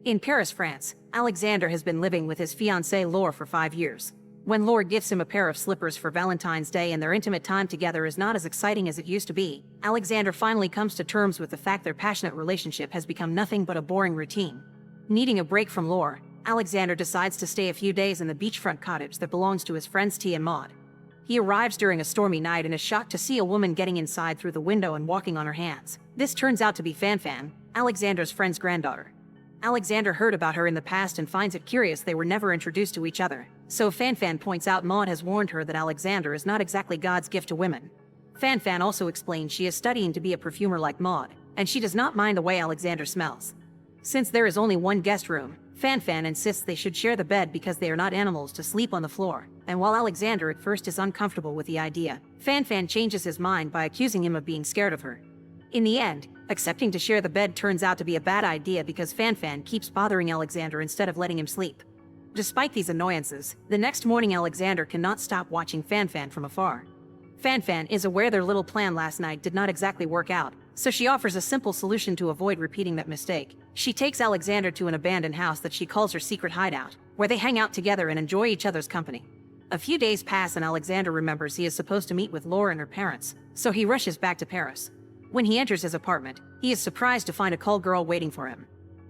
In Paris, France, Alexander has been living with his fiancée Laure for 5 years. When Laure gifts him a pair of slippers for Valentine's Day and their intimate time together is not as exciting as it used to be, Alexander finally comes to terms with the fact their passionate relationship has become nothing but a boring routine. Needing a break from Laure, Alexander decides to stay a few days in the beachfront cottage that belongs to his friends T and Maud. He arrives during a stormy night and is shocked to see a woman getting inside through the window and walking on her hands. This turns out to be Fanfan, Alexander's friend's granddaughter. Alexander heard about her in the past and finds it curious they were never introduced to each other. So Fanfan points out Maud has warned her that Alexander is not exactly God's gift to women. Fanfan also explains she is studying to be a perfumer like Maud, and she does not mind the way Alexander smells. Since there is only one guest room, Fanfan insists they should share the bed because they are not animals to sleep on the floor, and while Alexander at first is uncomfortable with the idea, Fanfan changes his mind by accusing him of being scared of her. In the end, accepting to share the bed turns out to be a bad idea because Fanfan keeps bothering Alexander instead of letting him sleep. Despite these annoyances, the next morning Alexander cannot stop watching Fanfan from afar. Fanfan is aware their little plan last night did not exactly work out, so she offers a simple solution to avoid repeating that mistake. She takes Alexander to an abandoned house that she calls her secret hideout, where they hang out together and enjoy each other's company. A few days pass and Alexander remembers he is supposed to meet with Laure and her parents, so he rushes back to Paris. When he enters his apartment, he is surprised to find a call girl waiting for him.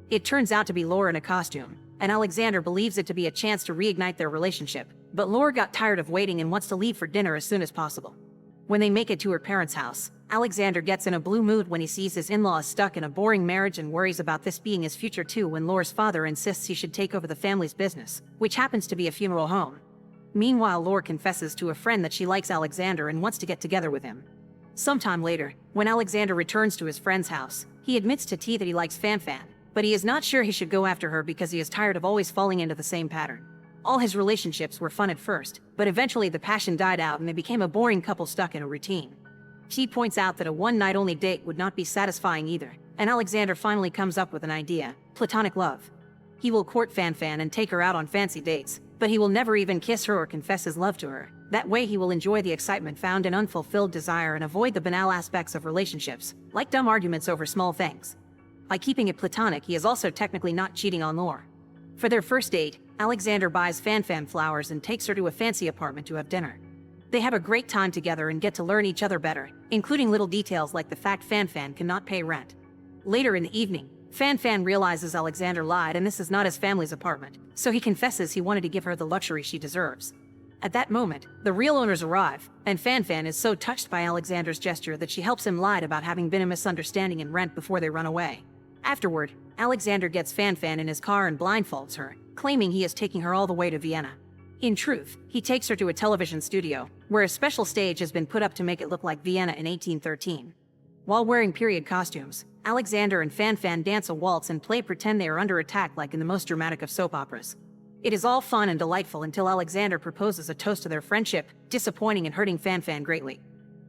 It turns out to be Laure in a costume, and Alexander believes it to be a chance to reignite their relationship, but Laure got tired of waiting and wants to leave for dinner as soon as possible. When they make it to her parents' house, Alexander gets in a blue mood when he sees his in-laws stuck in a boring marriage and worries about this being his future too when Laure's father insists he should take over the family's business, which happens to be a funeral home. Meanwhile, Laure confesses to a friend that she likes Alexander and wants to get together with him. Sometime later, when Alexander returns to his friend's house, he admits to T that he likes Fanfan, but he is not sure he should go after her because he is tired of always falling into the same pattern. All his relationships were fun at first, but eventually the passion died out and they became a boring couple stuck in a routine. She points out that a one-night-only date would not be satisfying either, and Alexander finally comes up with an idea: platonic love. He will court Fanfan and take her out on fancy dates, but he will never even kiss her or confess his love to her. That way he will enjoy the excitement found in unfulfilled desire and avoid the banal aspects of relationships, like dumb arguments over small things. By keeping it platonic, he is also technically not cheating on Laure. For their first date, Alexander buys Fanfan flowers and takes her to a fancy apartment to have dinner. They have a great time together and get to learn each other better, including little details like the fact Fanfan cannot pay rent. Later in the evening, Fanfan realizes Alexander lied and this is not his family's apartment, so he confesses he wanted to give her the luxury she deserves. At that moment, the real owners arrive, and Fanfan is so touched by Alexander's gesture that she helps him lie about having been a misunderstanding in rent before they run away. Afterward, Alexander gets Fanfan in his car and blindfolds her, claiming he is taking her all the way to Vienna. In truth, he takes her to a television studio, where a special stage has been put up to make it look like Vienna in 1813. While wearing period costumes, Alexander and Fanfan dance a waltz and play pretend they are under attack like in the most dramatic of soap operas. It is all fun and delightful until Alexander proposes a toast to their friendship, disappointing and hurting Fanfan greatly.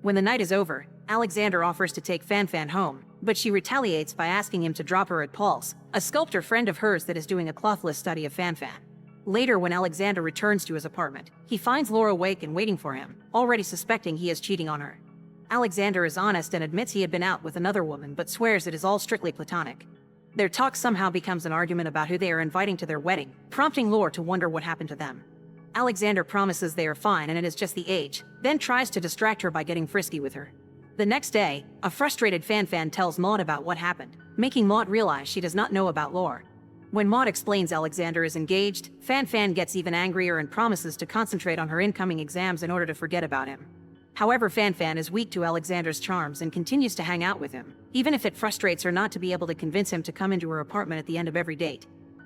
When the night is over, Alexander offers to take Fanfan home, but she retaliates by asking him to drop her at Paul's, a sculptor friend of hers that is doing a clothless study of Fanfan. Later, when Alexander returns to his apartment, he finds Laure awake and waiting for him, already suspecting he is cheating on her. Alexander is honest and admits he had been out with another woman but swears it is all strictly platonic. Their talk somehow becomes an argument about who they are inviting to their wedding, prompting Laure to wonder what happened to them. Alexander promises they are fine and it is just the age, then tries to distract her by getting frisky with her. The next day, a frustrated Fanfan tells Maud about what happened, making Maud realize she does not know about Laure. When Maud explains Alexander is engaged, Fanfan gets even angrier and promises to concentrate on her incoming exams in order to forget about him. However, Fanfan is weak to Alexander's charms and continues to hang out with him, even if it frustrates her not to be able to convince him to come into her apartment at the end of every date.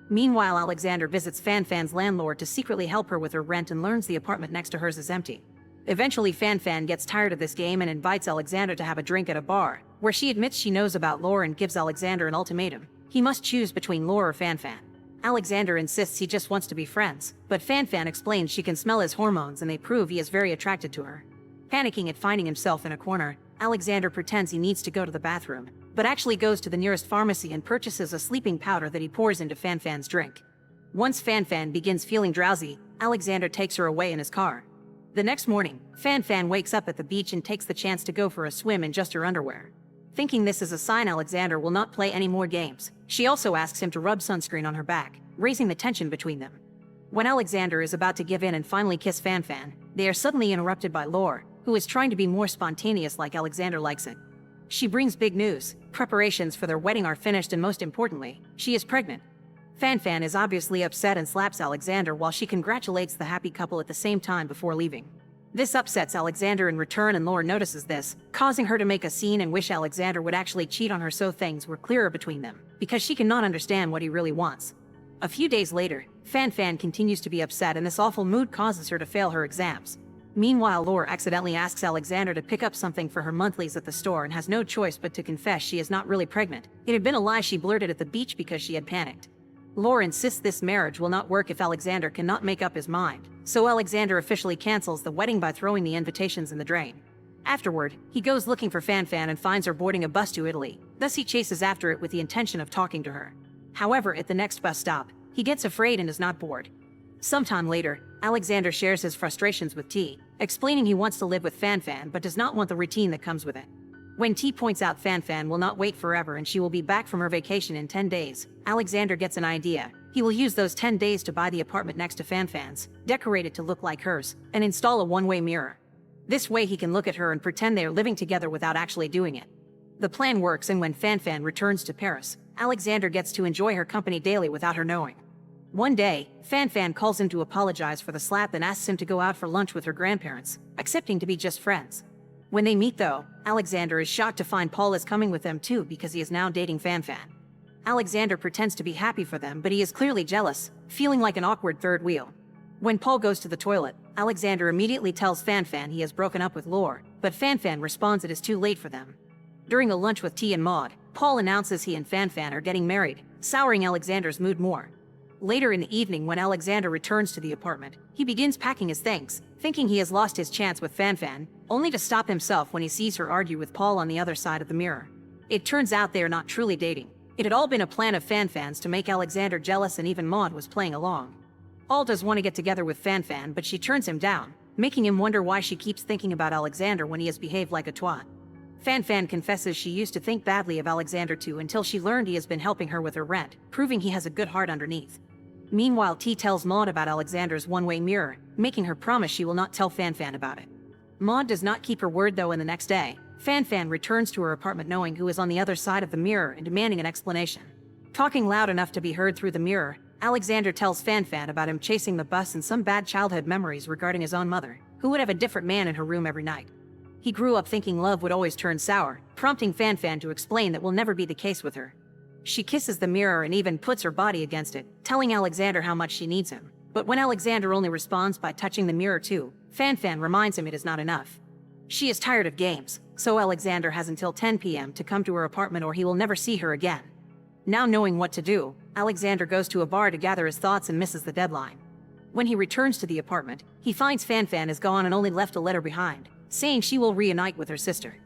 Meanwhile, Alexander visits Fanfan's landlord to secretly help her with her rent and learns the apartment next to hers is empty. Eventually, Fanfan gets tired of this game and invites Alexander to have a drink at a bar, where she admits she knows about Laure and gives Alexander an ultimatum. He must choose between Laure or Fanfan. Alexander insists he just wants to be friends, but Fanfan explains she can smell his hormones and they prove he is very attracted to her. Panicking at finding himself in a corner, Alexander pretends he needs to go to the bathroom, but actually goes to the nearest pharmacy and purchases a sleeping powder that he pours into Fanfan's drink. Once Fanfan begins feeling drowsy, Alexander takes her away in his car. The next morning, Fanfan wakes up at the beach and takes the chance to go for a swim in just her underwear. Thinking this is a sign Alexander will not play any more games, she also asks him to rub sunscreen on her back, raising the tension between them. When Alexander is about to give in and finally kiss Fanfan, they are suddenly interrupted by Lore, who is trying to be more spontaneous like Alexander likes it. She brings big news. Preparations for their wedding are finished and most importantly, she is pregnant. Fanfan is obviously upset and slaps Alexander while she congratulates the happy couple at the same time before leaving. This upsets Alexander in return and Lore notices this, causing her to make a scene and wish Alexander would actually cheat on her so things were clearer between them, because she cannot understand what he really wants. A few days later, Fanfan continues to be upset and this awful mood causes her to fail her exams. Meanwhile, Lore accidentally asks Alexander to pick up something for her monthlies at the store and has no choice but to confess she is not really pregnant. It had been a lie she blurted at the beach because she had panicked. Lore insists this marriage will not work if Alexander cannot make up his mind, so Alexander officially cancels the wedding by throwing the invitations in the drain. Afterward, he goes looking for Fanfan and finds her boarding a bus to Italy, thus he chases after it with the intention of talking to her. However, at the next bus stop, he gets afraid and is not bored. Sometime later, Alexander shares his frustrations with T, explaining he wants to live with Fanfan but does not want the routine that comes with it. When T points out Fanfan will not wait forever and she will be back from her vacation in 10 days, Alexander gets an idea. He will use those 10 days to buy the apartment next to Fanfan's, decorate it to look like hers, and install a one-way mirror. This way he can look at her and pretend they are living together without actually doing it. The plan works and when Fanfan returns to Paris, Alexander gets to enjoy her company daily without her knowing. One day, Fanfan calls him to apologize for the slap and asks him to go out for lunch with her grandparents, accepting to be just friends. When they meet though, Alexander is shocked to find Paul is coming with them too because he is now dating Fanfan. Alexander pretends to be happy for them but he is clearly jealous, feeling like an awkward third wheel. When Paul goes to the toilet, Alexander immediately tells Fanfan he has broken up with Lore, but Fanfan responds it is too late for them. During a lunch with T and Maud, Paul announces he and Fanfan are getting married, souring Alexander's mood more. Later in the evening when Alexander returns to the apartment, he begins packing his things, thinking he has lost his chance with Fanfan, only to stop himself when he sees her argue with Paul on the other side of the mirror. It turns out they are not truly dating. It had all been a plan of Fanfan's to make Alexander jealous and even Maud was playing along. Paul does want to get together with Fanfan but she turns him down, making him wonder why she keeps thinking about Alexander when he has behaved like a twat. Fanfan confesses she used to think badly of Alexander too until she learned he has been helping her with her rent, proving he has a good heart underneath. Meanwhile, T tells Maud about Alexander's one-way mirror, making her promise she will not tell Fanfan about it. Maud does not keep her word though and the next day, Fanfan returns to her apartment knowing who is on the other side of the mirror and demanding an explanation. Talking loud enough to be heard through the mirror, Alexander tells Fanfan about him chasing the bus and some bad childhood memories regarding his own mother, who would have a different man in her room every night. He grew up thinking love would always turn sour, prompting Fanfan to explain that will never be the case with her. She kisses the mirror and even puts her body against it, telling Alexander how much she needs him. But when Alexander only responds by touching the mirror too, Fanfan reminds him it is not enough. She is tired of games, so Alexander has until 10 p.m. to come to her apartment or he will never see her again. Now knowing what to do, Alexander goes to a bar to gather his thoughts and misses the deadline. When he returns to the apartment, he finds Fanfan is gone and only left a letter behind, saying she will reunite with her sister.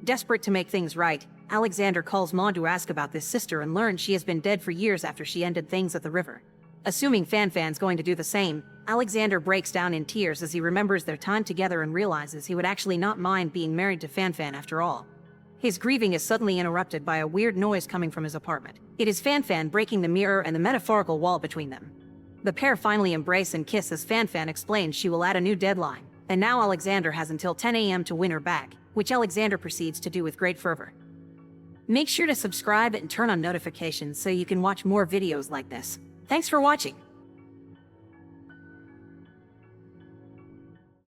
Desperate to make things right, Alexander calls Maud to ask about this sister and learns she has been dead for years after she ended things at the river. Assuming Fanfan's going to do the same, Alexander breaks down in tears as he remembers their time together and realizes he would actually not mind being married to Fanfan after all. His grieving is suddenly interrupted by a weird noise coming from his apartment. It is Fanfan breaking the mirror and the metaphorical wall between them. The pair finally embrace and kiss as Fanfan explains she will add a new deadline, and now Alexander has until 10 a.m. to win her back, which Alexander proceeds to do with great fervor. Make sure to subscribe and turn on notifications so you can watch more videos like this. Thanks for watching.